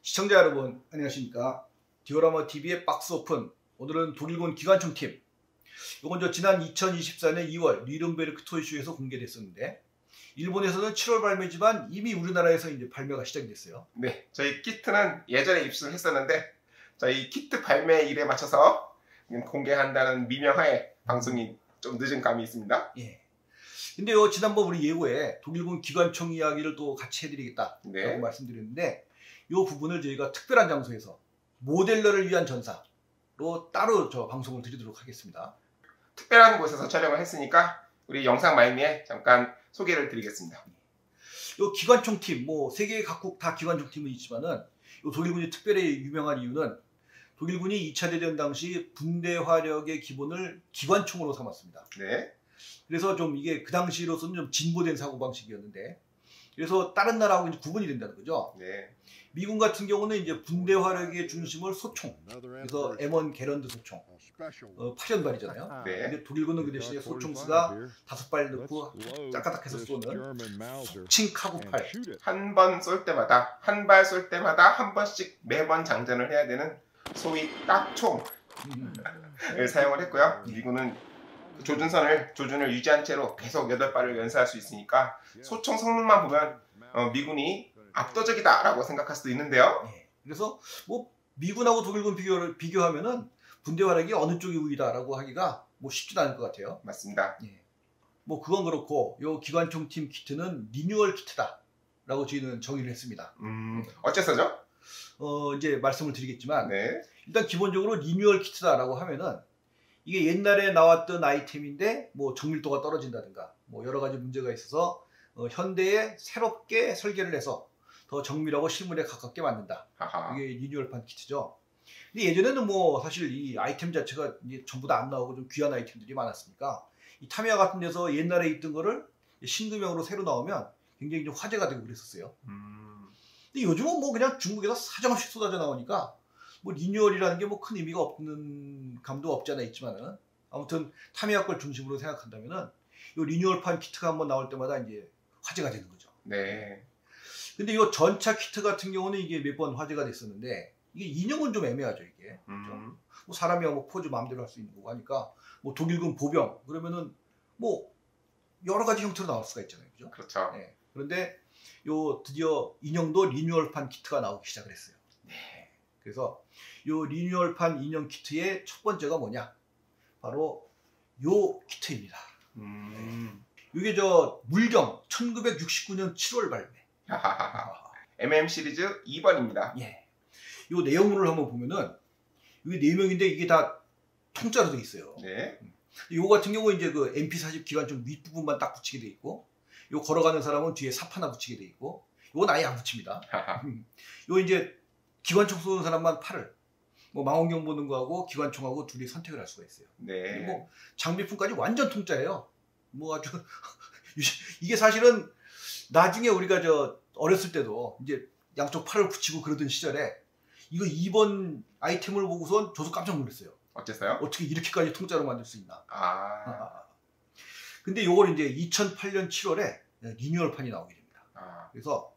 시청자 여러분 안녕하십니까. 디오라마 TV의 박스 오픈. 오늘은 독일군 기관총 팀. 이건 지난 2024년 2월 뉘른베르크 토이쇼에서 공개됐었는데 일본에서는 7월 발매지만 이미 우리나라에서 이제 발매가 시작이 됐어요. 네, 저희 키트는 예전에 입수를 했었는데 저희 키트 발매일에 맞춰서 공개한다는 미명하에 방송이 좀 늦은 감이 있습니다. 예. 근데요, 지난번 우리 예고에 독일군 기관총 이야기를 또 같이 해드리겠다라고 네. 말씀드렸는데 이 부분을 저희가 특별한 장소에서 모델러를 위한 전사로 따로 방송을 드리도록 하겠습니다. 특별한 곳에서 촬영을 했으니까 우리 영상 말미에 잠깐 소개를 드리겠습니다. 이 기관총 팀, 뭐 세계 각국 다 기관총 팀은 있지만은 이 독일군이 특별히 유명한 이유는 독일군이 2차 대전 당시 분대 화력의 기본을 기관총으로 삼았습니다. 네. 그래서 좀 이게 그 당시로서는 좀 진보된 사고방식이었는데 그래서 다른 나라하고 이제 구분이 된다는 거죠. 네. 미군 같은 경우는 이제 분대 화력의 중심을 소총, 그래서 M1 게런드 소총, 8연발이잖아요. 네. 근데 독일군은 그 대신에 소총수가 5발 넣고 짜까닥해서 쏘는 속칭 카구팔. 한 번 쏠 때마다, 한 발 쏠 때마다 한 번씩 매번 장전을 해야 되는 소위 딱총을 사용을 했고요. 미군은 조준을 유지한 채로 계속 8발을 연사할 수 있으니까 소총 성능만 보면 미군이 압도적이다라고 생각할 수도 있는데요. 네. 그래서 뭐 미군하고 독일군 비교하면은 분대 화력이 어느 쪽이 우위다라고 하기가 뭐 쉽지도 않을 것 같아요. 맞습니다. 네. 뭐 그건 그렇고 요 기관총 팀 키트는 리뉴얼 키트다라고 저희는 정의를 했습니다. 어째서죠? 이제 말씀을 드리겠지만 네. 일단 기본적으로 리뉴얼 키트다라고 하면은 이게 옛날에 나왔던 아이템인데 뭐 정밀도가 떨어진다든가 뭐 여러 가지 문제가 있어서 현대에 새롭게 설계를 해서 더 정밀하고 실물에 가깝게 만든다. 하하. 이게 리뉴얼판 키트죠. 근데 예전에는 뭐 사실 이 아이템 자체가 이제 전부 다 안 나오고 좀 귀한 아이템들이 많았으니까 이 타미야 같은 데서 옛날에 있던 거를 신규명으로 새로 나오면 굉장히 좀 화제가 되고 그랬었어요. 근데 요즘은 뭐 그냥 중국에서 사정없이 쏟아져 나오니까 뭐 리뉴얼이라는 게 뭐 큰 의미가 없는 감도 없지 않아 있지만은 아무튼 타미야 걸 중심으로 생각한다면은 이 리뉴얼판 키트가 한번 나올 때마다 이제 화제가 되는 거죠. 네. 근데 이 전차 키트 같은 경우는 이게 몇 번 화제가 됐었는데 이게 인형은 좀 애매하죠 이게. 그렇죠? 뭐 사람이 뭐 포즈 마음대로 할 수 있는 거고 하니까 뭐 독일군 보병 그러면은 뭐 여러 가지 형태로 나올 수가 있잖아요, 그죠? 그렇죠. 네. 그런데 요 드디어 인형도 리뉴얼판 키트가 나오기 시작을 했어요. 네. 그래서 요 리뉴얼판 인형 키트의 첫 번째가 뭐냐? 바로 요 키트입니다. 이게 물경 1969년 7월 발매. MM 시리즈 2번입니다. 예. 요 내용물을 한번 보면은 이게 4명인데 이게 다 통짜로 돼 있어요. 네. 요 같은 경우 이제 그 MP40 기관총 윗부분만 딱 붙이게 돼 있고 요 걸어가는 사람은 뒤에 삽 하나 붙이게 돼 있고 요건 아예 안 붙입니다. 요 이제 기관총 쏘는 사람만 팔을 뭐 망원경 보는 거하고 기관총하고 둘이 선택을 할 수가 있어요. 네. 그리고 장비품까지 완전 통짜예요. 뭐 아주 이게 사실은 나중에 우리가 어렸을 때도 이제 양쪽 팔을 붙이고 그러던 시절에 이거 2번 아이템을 보고선 저도 깜짝 놀랐어요. 어째서요? 어떻게 이렇게까지 통짜로 만들 수 있나. 근데 요걸 이제 2008년 7월에 리뉴얼판이 나오게 됩니다. 그래서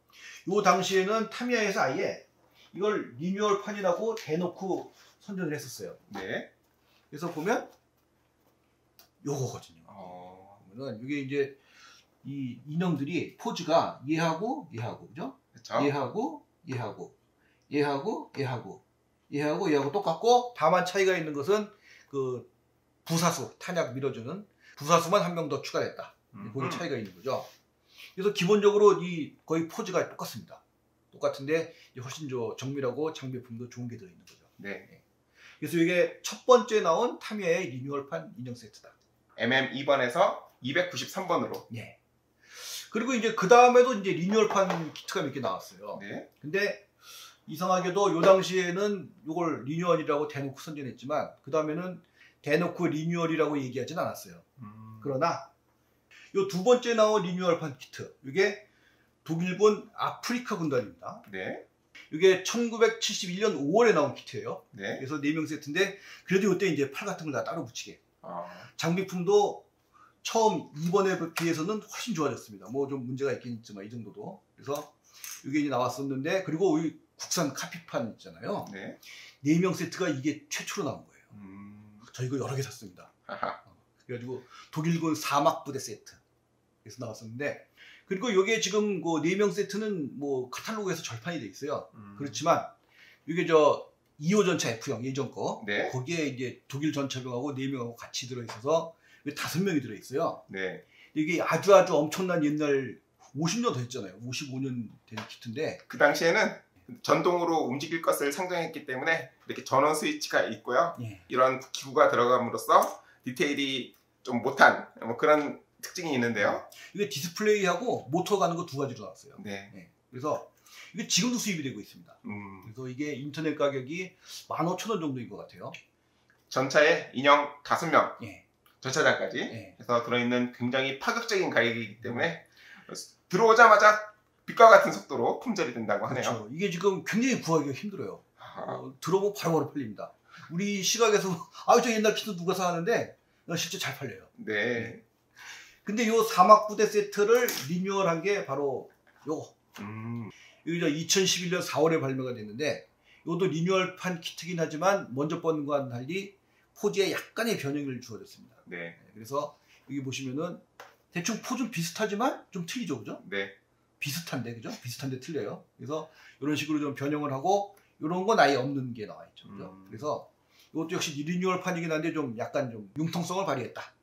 요 당시에는 타미야에서 아예 이걸 리뉴얼판이라고 대놓고 선전을 했었어요. 네. 그래서 보면 요거거든요. 그러면 이게 이제 이 인형들이 포즈가 얘하고 그죠? 그렇죠. 얘하고 똑같고 다만 차이가 있는 것은 그 부사수 탄약 밀어주는 부사수만 한 명 더 추가됐다. 그게 차이가 있는 거죠. 그래서 기본적으로 이 거의 포즈가 똑같습니다. 똑같은데 훨씬 정밀하고 장비품도 좋은 게 들어있는 거죠. 네. 그래서 이게 첫 번째 나온 타미야의 리뉴얼판 인형 세트다. MM 2번에서 293번으로. 예. 그리고 이제 그 다음에도 이제 리뉴얼판 키트가 몇 개 나왔어요. 네. 근데 이상하게도 요 당시에는 요걸 리뉴얼이라고 대놓고 선전했지만 그 다음에는 대놓고 리뉴얼이라고 얘기하진 않았어요. 그러나 요 두 번째 나온 리뉴얼판 키트 이게 독일군 아프리카 군단입니다. 네. 이게 1971년 5월에 나온 키트예요. 네. 그래서 4명 세트인데 그래도 이때 이제 팔 같은 걸 다 따로 붙이게. 장비품도 처음 2번에 비해서는 훨씬 좋아졌습니다. 뭐 좀 문제가 있긴 있지만 이 정도도. 그래서 이게 이제 나왔었는데 그리고 국산 카피판 있잖아요. 네. 4명 세트가 이게 최초로 나온 거예요. 저 이거 여러 개 샀습니다. 아하. 그래가지고 독일군 사막부대 세트 에서 나왔었는데, 그리고 이게 지금 그 4명 세트는 뭐 카탈로그에서 절판이 돼 있어요. 그렇지만 이게 저 2호 전차 F형 예전 거, 네. 거기에 이제 독일 전차병하고 4명하고 같이 들어있어서 5명이 들어있어요. 네. 이게 아주 엄청난 옛날 50년 더 했잖아요. 55년 된 키트인데, 그 당시에는 전동으로 움직일 것을 상정했기 때문에 이렇게 전원 스위치가 있고요. 예. 이런 기구가 들어감으로써 디테일이 좀 못한 뭐 그런 특징이 있는데요. 이게 디스플레이하고 모터 가는 거 2가지로 나왔어요. 네. 예. 그래서 이게 지금도 수입이 되고 있습니다. 그래서 이게 인터넷 가격이 15,000원 정도인 것 같아요. 전차에 인형 5명, 예. 전차장까지 예. 해서 들어있는 굉장히 파격적인 가격이기 때문에 들어오자마자 빛과 같은 속도로 품절이 된다고 하네요. 그렇죠. 이게 지금 굉장히 구하기가 힘들어요. 들어보면 바로바로 팔립니다. 우리 시각에서 저 옛날 키트 누가 사는데 실제 잘 팔려요. 네. 근데 요 사막부대 세트를 리뉴얼한 게 바로 요거. 이거 2011년 4월에 발매가 됐는데, 이것도 리뉴얼판 키트긴 하지만 먼저 번 거와는 달리 포즈에 약간의 변형을 주어졌습니다. 네. 그래서 여기 보시면은 대충 포즈는 비슷하지만 좀 틀리죠, 그죠? 네. 비슷한데, 그죠? 비슷한데 틀려요. 그래서 이런 식으로 좀 변형을 하고, 이런 건 아예 없는 게 나와 있죠, 그죠? 그래서 이것도 역시 리뉴얼판이긴 한데 좀 약간 좀 융통성을 발휘했다.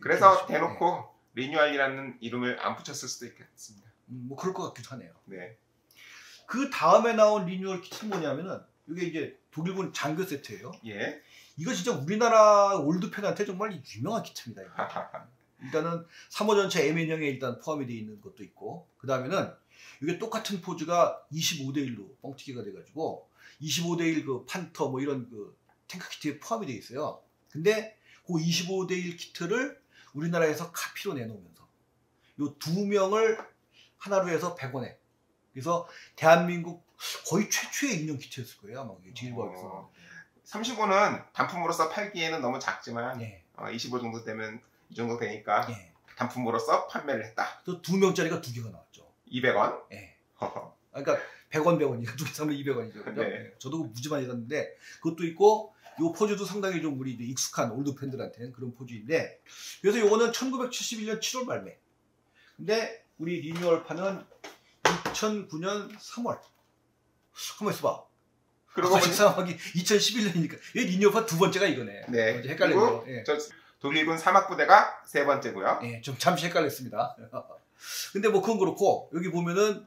그래서 대놓고 리뉴얼이라는 이름을 안 붙였을 수도 있겠습니다. 뭐 그럴 것 같기도 하네요. 네. 그 다음에 나온 리뉴얼 키트는 뭐냐면은 이게 이제 독일군 장교 세트예요. 예. 이거 진짜 우리나라 올드 팬한테 정말 유명한 키트입니다. 이거. 일단은 3호 전차 M인형에 일단 포함이 되어 있는 것도 있고, 그 다음에는 이게 똑같은 포즈가 25대1로 뻥튀기가 돼가지고 25대1 그 판터 뭐 이런 그 탱크 키트에 포함이 되어 있어요. 근데 그 25대1 키트를 우리나라에서 카피로 내놓으면서 요 2명을 하나로 해서 100원에, 그래서 대한민국 거의 최초의 인형 키트였을 거예요, 아마 이게 제일박에서. 35는 단품으로서 팔기에는 너무 작지만 예. 25 정도 되면 이 정도 되니까 예. 단품으로서 판매를 했다. 또 2명짜리가 2개가 나왔죠. 200원? 예. 그러니까 100원이니까 2개 사면 200원이죠. 그죠? 네. 저도 무지 많이 샀는데 그것도 있고, 요 포즈도 상당히 좀 우리 익숙한 올드 팬들한테는 그런 포즈인데, 그래서 요거는 1971년 7월 발매. 근데 우리 리뉴얼판은 2009년 3월. 한번 있어봐. 그러고 보니 이상하게 2011년이니까 이 리뉴얼판 2번째가 이거네. 네. 이제 헷갈리네요. 그리고 예. 독일군 사막부대가 3번째고요. 예, 좀 잠시 헷갈렸습니다. 근데 뭐 그건 그렇고, 여기 보면은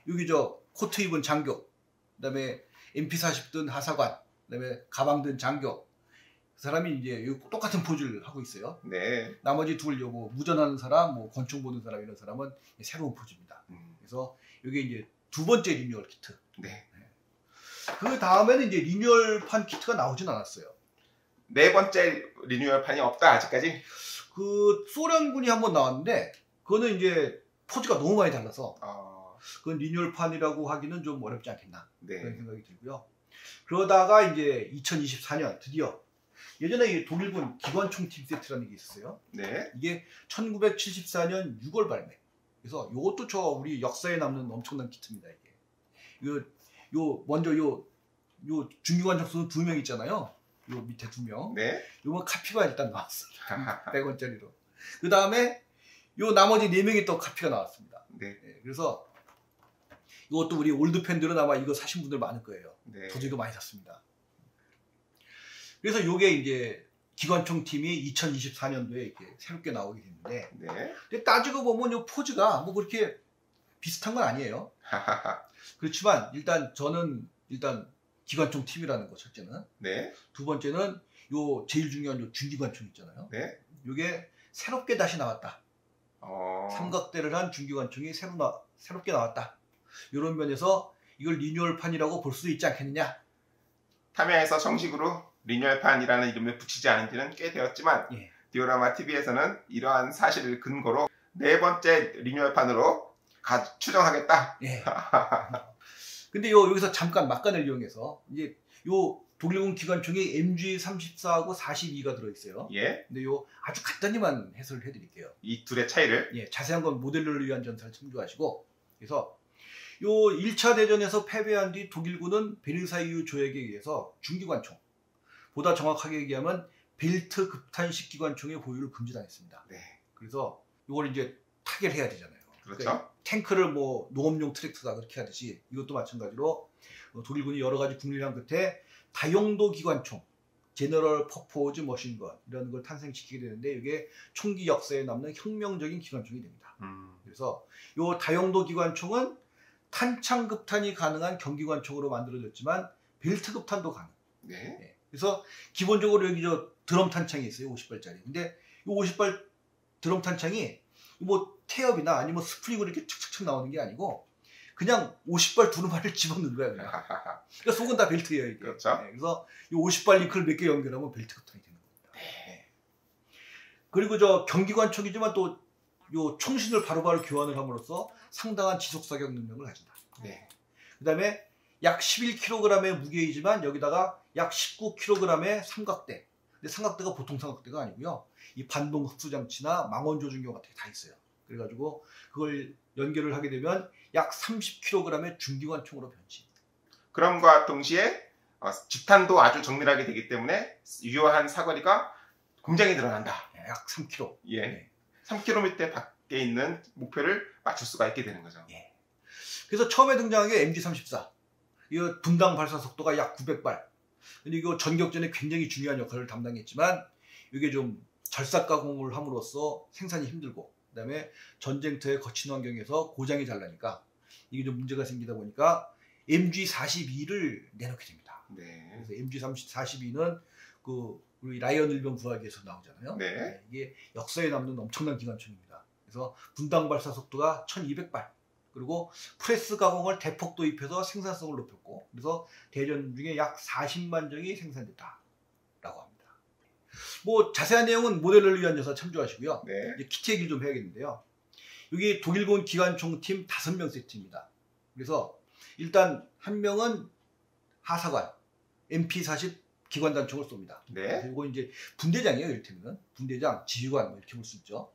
여기 저 코트 입은 장교, 그다음에 MP40 든 하사관, 그다음에 가방 든 장교, 그 사람이 이제 똑같은 포즈를 하고 있어요. 네. 나머지 둘, 뭐 무전하는 사람, 뭐 권총 보는 사람, 이런 사람은 새로운 포즈입니다. 그래서 이게 이제 2번째 리뉴얼 키트. 네. 그 다음에는 이제 리뉴얼판 키트가 나오진 않았어요. 4번째 리뉴얼판이 없다 아직까지. 그 소련군이 한번 나왔는데 그거는 이제 포즈가 너무 많이 달라서 그건 리뉴얼판이라고 하기는 좀 어렵지 않겠나, 네. 그런 생각이 들고요. 그러다가 이제 2024년 드디어, 예전에 이 독일군 기관총팀 세트라는 게 있었어요. 네. 이게 1974년 6월 발매. 그래서 이것도 저 우리 역사에 남는 엄청난 키트입니다. 이게 먼저 요 중기관총수는 2명 있잖아요. 요 밑에 2명. 네. 요건 카피가 일단 나왔습니다. 100원짜리로. 그 다음에 요 나머지 4명이 또 카피가 나왔습니다. 네. 그래서 이것도 우리 올드 팬들은 아마 이거 사신 분들 많을 거예요. 네. 저도 이거 많이 샀습니다. 그래서 요게 이제 기관총 팀이 2024년도에 이렇게 새롭게 나오게 됐는데, 네. 근데 따지고 보면 요 포즈가 뭐 그렇게 비슷한 건 아니에요. 그렇지만 저는 기관총 팀이라는 거 첫째는. 네. 두 번째는 요 제일 중요한 요 중기관총 있잖아요. 네. 요게 새롭게 다시 나왔다. 삼각대를 한 중기관총이 새롭게 나왔다. 이런 면에서 이걸 리뉴얼판이라고 볼 수도 있지 않겠느냐. 타미야에서 정식으로 리뉴얼판이라는 이름을 붙이지 않은 지는 꽤 되었지만, 예. 디오라마 TV에서는 이러한 사실을 근거로 4번째 리뉴얼판으로 추정하겠다. 예. 근데 여기서 잠깐 막간을 이용해서 이제 요 독일군 기관총이 MG34하고 42가 들어있어요. 예. 근데 요 아주 간단히만 해설을 해드릴게요. 이 둘의 차이를. 예, 자세한 건 모델러를 위한 전사를 참조하시고, 그래서 요 1차 대전에서 패배한 뒤 독일군은 베르사유 조약에 의해서 중기관총, 보다 정확하게 얘기하면 벨트 급탄식 기관총의 보유를 금지당했습니다. 네. 그래서 이걸 이제 타결해야 되잖아요. 그렇죠. 그러니까 탱크를 뭐 농업용 트랙터다 그렇게 하듯이 이것도 마찬가지로 독일군이 여러 가지 국리란 끝에 다용도 기관총, 제너럴 퍼포즈 머신건 이런 걸 탄생시키게 되는데 이게 총기 역사에 남는 혁명적인 기관총이 됩니다. 그래서 이 다용도 기관총은 탄창급탄이 가능한 경기관총으로 만들어졌지만 벨트 급탄도 가능. 네. 네. 그래서 기본적으로 여기 저 드럼 탄창이 있어요. 50발짜리. 근데 이 50발 드럼 탄창이 뭐 태엽이나 아니면 스프링으로 이렇게 착착착 나오는 게 아니고 그냥 50발 두루마리를 집어넣는 거야. 그냥. 그러니까 속은 다 벨트예요. 이게. 그렇죠. 네. 그래서 이 50발 링크를 몇 개 연결하면 벨트 급탄이 되는 겁니다. 네. 그리고 저 경기관총이지만 또 요 총신을 바로바로 교환을 함으로써 상당한 지속 사격 능력을 가진다. 네. 그다음에 약 11kg의 무게이지만 여기다가 약 19kg의 삼각대. 근데 삼각대가 보통 삼각대가 아니고요. 이 반동 흡수 장치나 망원 조준경 같은 게 다 있어요. 그래가지고 그걸 연결을 하게 되면 약 30kg의 중기관총으로 변신. 그럼과 동시에 집탄도 아주 정밀하게 되기 때문에 유효한 사거리가 굉장히 늘어난다. 네, 약 3kg. 예. 네. 3km 밖에 있는 목표를 맞출 수가 있게 되는 거죠. 예. 그래서 처음에 등장한 게 MG34. 이 분당 발사 속도가 약 900발. 근데 이거 전격전에 굉장히 중요한 역할을 담당했지만 이게 좀 절삭 가공을 함으로써 생산이 힘들고 그다음에 전쟁터의 거친 환경에서 고장이 잘 나니까 이게 좀 문제가 생기다 보니까 MG42를 내놓게 됩니다. 네. 그래서 MG42는 그 우리 라이언 일병 구하기에서 나오잖아요. 네. 네, 이게 역사에 남는 엄청난 기관총입니다. 그래서 분당 발사 속도가 1200발. 그리고 프레스 가공을 대폭 도입해서 생산성을 높였고 그래서 대전 중에 약 40만 정이 생산됐다라고 합니다. 뭐 자세한 내용은 모델을 위한 여사 참조하시고요. 네. 이제 키트 얘기를 좀 해야겠는데요. 여기 독일군 기관총팀 5명 세트입니다. 그래서 일단 한 명은 하사관 MP40 기관단총을 쏩니다. 네. 그리고 이제 분대장이에요. 이를테면 분대장, 지휘관 이렇게 볼 수 있죠.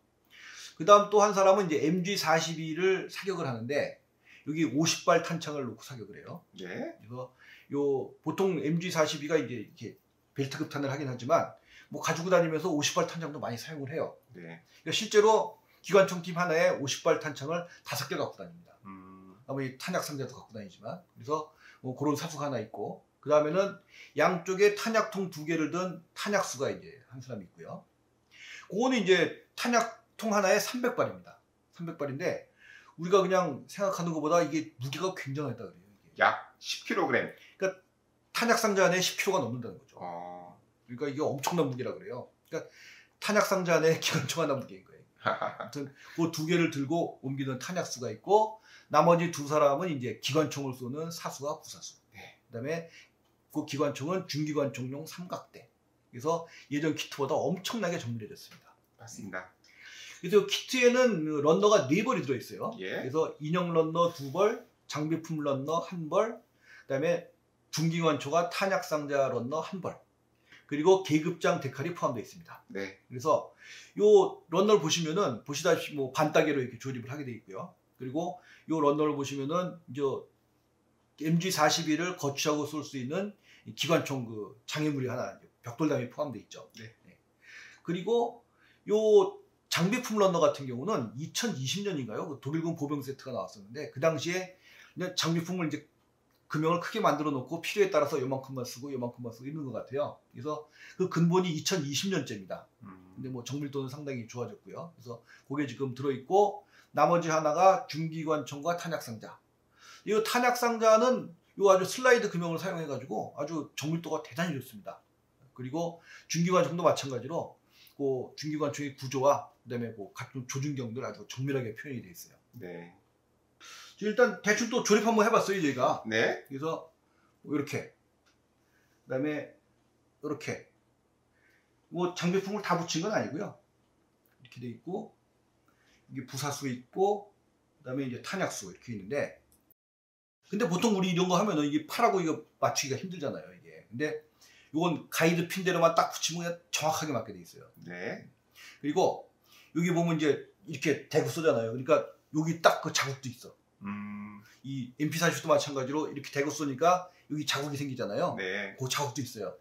그 다음 또 한 사람은 이제 MG42를 사격을 하는데 여기 50발 탄창을 놓고 사격을 해요. 네. 그래서 요 보통 MG42가 이제 이렇게 벨트 급탄을 하긴 하지만 뭐 가지고 다니면서 50발 탄창도 많이 사용을 해요. 네. 그러니까 실제로 기관총 팀 하나에 50발 탄창을 5개 갖고 다닙니다. 아무리 탄약 상자도 갖고 다니지만 그래서 뭐 그런 사수가 하나 있고 그 다음에는 양쪽에 탄약통 2개를 든 탄약수가 이제 한 사람이 있고요. 그거는 이제 탄약통 하나에 300발입니다. 300발인데 우리가 그냥 생각하는 것보다 이게 무게가 굉장하다 그래요. 이게. 약 10kg. 그러니까 탄약 상자 안에 10kg가 넘는다는 거죠. 그러니까 이게 엄청난 무게라 그래요. 그러니까 탄약 상자 안에 기관총 하나 무게인 거예요. 아무튼 그 2개를 들고 옮기는 탄약수가 있고 나머지 2사람은 이제 기관총을 쏘는 사수와 부사수. 네. 그다음에 그 기관총은 중기관총용 삼각대. 그래서 예전 키트보다 엄청나게 정밀해졌습니다. 맞습니다. 그래서 키트에는 런너가 4벌이 들어있어요. 예. 그래서 인형 런너 2벌, 장비품 런너 1벌, 그다음에 중기관총과 탄약 상자 런너 1벌, 그리고 계급장 데칼이 포함되어 있습니다. 네. 그래서 요 런너를 보시면은 보시다시피 뭐 반따개로 이렇게 조립을 하게 되어 있고요. 그리고 요 런너를 보시면은 이제 MG41을 거치하고 쏠 수 있는 기관총 그 장애물이 하나 벽돌담이 포함되어 있죠. 네. 네. 그리고 요 장비품 런너 같은 경우는 2020년인가요? 그 독일군 보병 세트가 나왔었는데 그 당시에 그냥 장비품을 이제 금형을 크게 만들어 놓고 필요에 따라서 요만큼만 쓰고 요만큼만 쓰고 있는 것 같아요. 그래서 그 근본이 2020년째입니다. 근데 뭐 정밀도는 상당히 좋아졌고요. 그래서 그게 지금 들어있고 나머지 하나가 중기관총과 탄약상자. 이 탄약상자는 요 아주 슬라이드 금형을 사용해가지고 아주 정밀도가 대단히 좋습니다. 그리고 중기관총도 마찬가지로 그 중기관총의 구조와 그다음에 뭐 각종 조준경들 아주 정밀하게 표현이 되어 있어요. 네. 일단 대충 또 조립 한번 해봤어요 저희가. 네. 그래서 이렇게 그다음에 이렇게 뭐 장비품을 다 붙인 건 아니고요. 이렇게 돼 있고 이게 부사수 있고 그다음에 이제 탄약수 이렇게 있는데 근데 보통 우리 이런 거 하면은 이게 팔하고 이거 맞추기가 힘들잖아요 이게. 근데 이건 가이드 핀대로만 딱 붙이면 그냥 정확하게 맞게 돼 있어요. 네. 그리고 여기 보면 이제 이렇게 대고 쏘잖아요. 그러니까 여기 딱 그 자국도 있어. 이 MP40도 마찬가지로 이렇게 대고 쏘니까 여기 자국이 생기잖아요. 네. 그 자국도 있어요.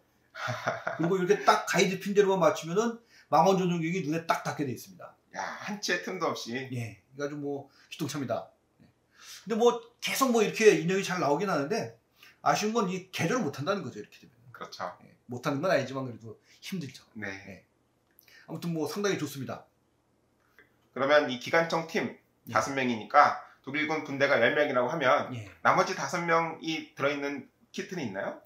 그리고 이렇게 딱 가이드 핀대로만 맞추면은 망원 전용경이 눈에 딱 닿게 돼 있습니다. 야, 한치의 틈도 없이. 예, 그래가지고 뭐 기똥차입니다. 근데 뭐 계속 뭐 이렇게 인형이 잘 나오긴 하는데 아쉬운 건 이 개조를 못 한다는 거죠. 이렇게 되면. 그렇죠. 예, 못 하는 건 아니지만 그래도 힘들죠. 네. 예. 아무튼 뭐 상당히 좋습니다. 그러면 이 기관총 팀 예. 5명이니까 독일군 군대가 10명이라고 하면 예. 나머지 5명이 들어있는 키트는 있나요?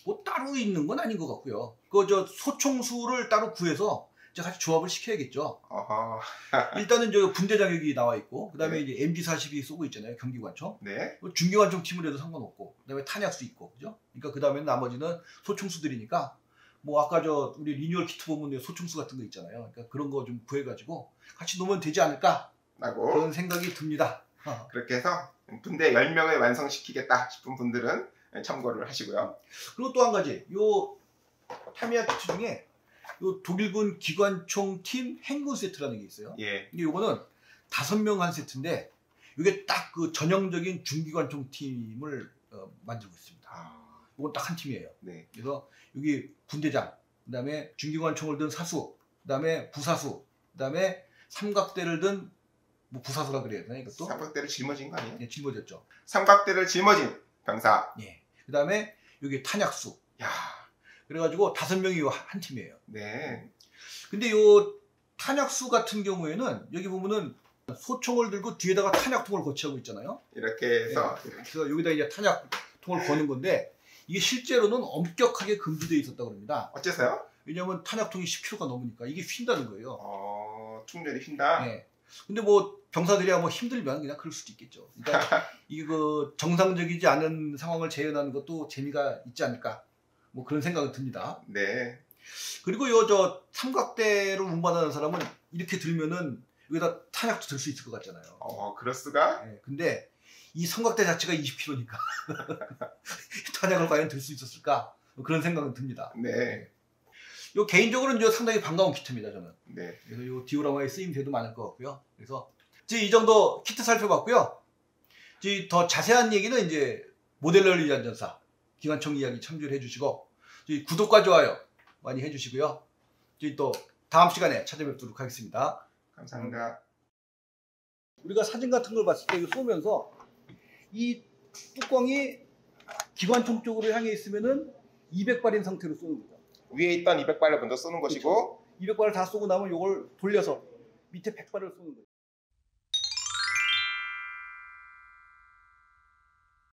뭐 따로 있는 건 아닌 것 같고요. 그 저 소총수를 따로 구해서 이제 같이 조합을 시켜야겠죠. 어허. 일단은 저 분대 자격이 나와 있고, 그다음에 네. 이제 MG40이 쏘고 있잖아요. 경기관총. 네. 중기관총 팀을 해도 상관없고, 그다음에 탄약수 있고, 그죠? 그러니까 그다음에 나머지는 소총수들이니까, 뭐 아까 저 우리 리뉴얼 키트 보면 소총수 같은 거 있잖아요. 그러니까 그런 거 좀 구해가지고 같이 놓으면 되지 않을까 라고 그런 생각이 듭니다. 그렇게 해서 군대 10명을 완성시키겠다 싶은 분들은 참고를 하시고요. 그리고 또 한 가지, 요 타미야 키트 중에 요 독일군 기관총 팀 행군 세트라는 게 있어요. 예. 근데 요거는 5명 한 세트인데 이게 딱 그 전형적인 중기관총 팀을 만들고 있습니다. 이건 딱 한 팀이에요. 네. 그래서 여기 분대장, 그다음에 중기관총을 든 사수, 그다음에 부사수, 그다음에 삼각대를 든 뭐 부사수라 그래야 되나 이것도? 삼각대를 짊어진 거 아니에요? 예, 짊어졌죠. 삼각대를 짊어진 병사. 예. 그다음에 여기 탄약수. 야. 그래가지고 5명이 한 팀이에요. 네. 근데 요 탄약수 같은 경우에는 여기 보면은 소총을 들고 뒤에다가 탄약통을 거치하고 있잖아요. 이렇게 해서 예. 그래서 여기다 이제 탄약통을 거는 건데 이게 실제로는 엄격하게 금지되어 있었다고 합니다. 어째서요? 왜냐하면 탄약통이 10kg가 넘으니까 이게 휜다는 거예요. 충전이 휜다. 예. 근데 뭐 병사들이야 뭐 힘들면 그냥 그럴 수도 있겠죠. 그러니까 이게 그 정상적이지 않은 상황을 재현하는 것도 재미가 있지 않을까. 뭐 그런 생각이 듭니다. 네. 그리고 요 저 삼각대를 운반하는 사람은 이렇게 들면은 여기다 탄약도 들 수 있을 것 같잖아요. 그럴 수가? 예. 근데 이 삼각대 자체가 20kg니까 탄약을 과연 들 수 있었을까? 뭐 그런 생각은 듭니다. 네. 요 개인적으로는 요 상당히 반가운 키트입니다, 저는. 네. 그래서 요 디오라마의 쓰임새도 많을 것 같고요. 그래서 이제 이 정도 키트 살펴봤고요. 이제 더 자세한 얘기는 이제 모델러리 안전사 기관총 이야기 참조를 해주시고 구독과 좋아요 많이 해주시고요. 이제 또 다음 시간에 찾아뵙도록 하겠습니다. 감사합니다. 우리가 사진 같은 걸 봤을 때 이거 쏘면서 이 뚜껑이 기관총 쪽으로 향해 있으면은 200발인 상태로 쏘는 거죠. 위에 있던 200발을 먼저 쏘는 것이고 200발을 다 쏘고 나면 이걸 돌려서 밑에 100발을 쏘는 거죠.